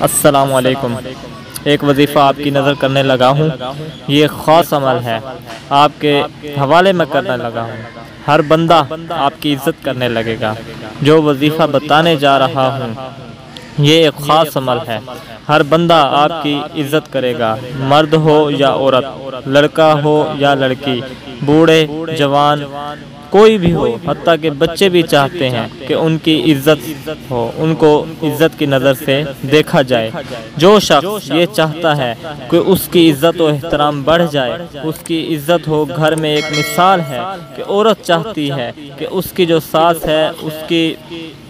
السلام علیکم۔ ایک وظیفہ آپ کی نظر کرنے لگا ہوں، یہ خاص عمل ہے، آپ کے حوالے میں کرنے لگا ہوں۔ ہر بندہ آپ کی عزت کرنے لگے گا۔ جو وظیفہ بتانے جا رہا ہوں یہ ایک خاص عمل ہے، ہر بندہ آپ کی عزت کرے گا، مرد ہو یا عورت، لڑکا ہو یا لڑکی، بوڑھے جوان کوئی بھی ہو، حتیٰ کہ بچے بھی چاہتے ہیں کہ ان کی عزت ہو، ان کو عزت کی نظر سے دیکھا جائے۔ جو شخص یہ چاہتا ہے کہ اس کی عزت و احترام بڑھ جائے، اس کی عزت ہو، گھر میں ایک مثال ہے کہ عورت چاہتی ہے کہ اس کی جو ساس ہے، اس کی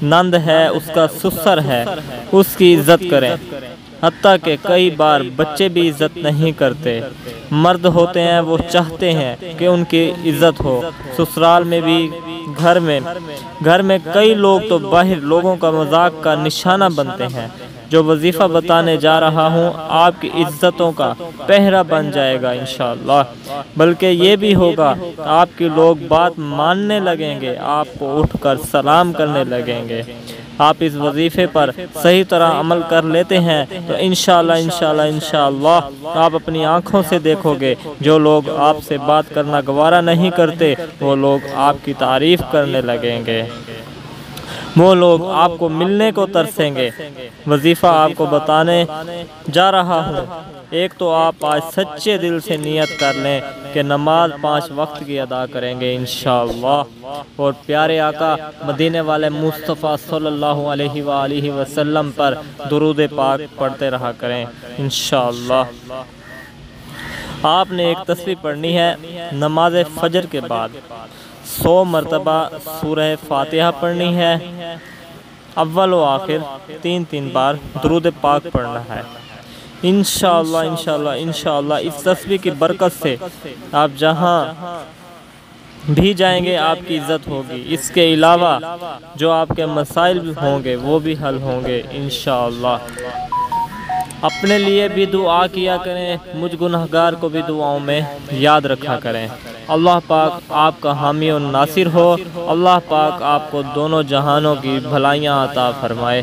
نند ہے، اس کا سسر ہے، اس کی عزت کریں۔ حتیٰ کہ کئی بار بچے بھی عزت نہیں کرتے، مرد ہوتے ہیں وہ چاہتے ہیں کہ ان کی عزت ہو، سسرال میں بھی، گھر میں کئی لوگ تو باہر لوگوں کا مذاق کا نشانہ بنتے ہیں۔ جو وظیفہ بتانے جا رہا ہوں آپ کی عزتوں کا پہرا بن جائے گا انشاءاللہ، بلکہ یہ بھی ہوگا آپ کے لوگ بات ماننے لگیں گے، آپ کو اٹھ کر سلام کرنے لگیں گے۔ آپ اس وظیفے پر صحیح طرح عمل کر لیتے ہیں تو انشاءاللہ آپ اپنی آنکھوں سے دیکھو گے، جو لوگ آپ سے بات کرنا گوارا نہیں کرتے وہ لوگ آپ کی تعریف کرنے لگیں گے، وہ لوگ آپ کو ملنے کو ترسیں گے۔ وظیفہ آپ کو بتانے جا رہا ہوں، ایک تو آپ آج سچے دل سے نیت کر لیں کہ نماز 5 وقت کی ادا کریں گے انشاءاللہ، اور پیارے آقا مدینے والے مصطفیٰ صلی اللہ علیہ وآلہ وسلم پر درود پاک پڑھتے رہا کریں انشاءاللہ۔ آپ نے ایک تسبیح پڑھنی ہے نماز فجر کے بعد، 100 مرتبہ سورہ فاتحہ پڑھنی ہے، اول و آخر 3 بار درود پاک پڑھنا ہے انشاءاللہ۔ اس تسبیح کی برکت سے آپ جہاں بھی جائیں گے آپ کی عزت ہوگی، اس کے علاوہ جو آپ کے مسائل ہوں گے وہ بھی حل ہوں گے انشاءاللہ۔ اپنے لیے بھی دعا کیا کریں، مجھ گنہگار کو بھی دعاؤں میں یاد رکھا کریں۔ اللہ پاک آپ کا حامی و ناصر ہو، اللہ پاک آپ کو دونوں جہانوں کی بھلائیاں عطا فرمائے،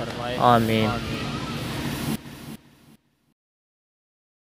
آمین۔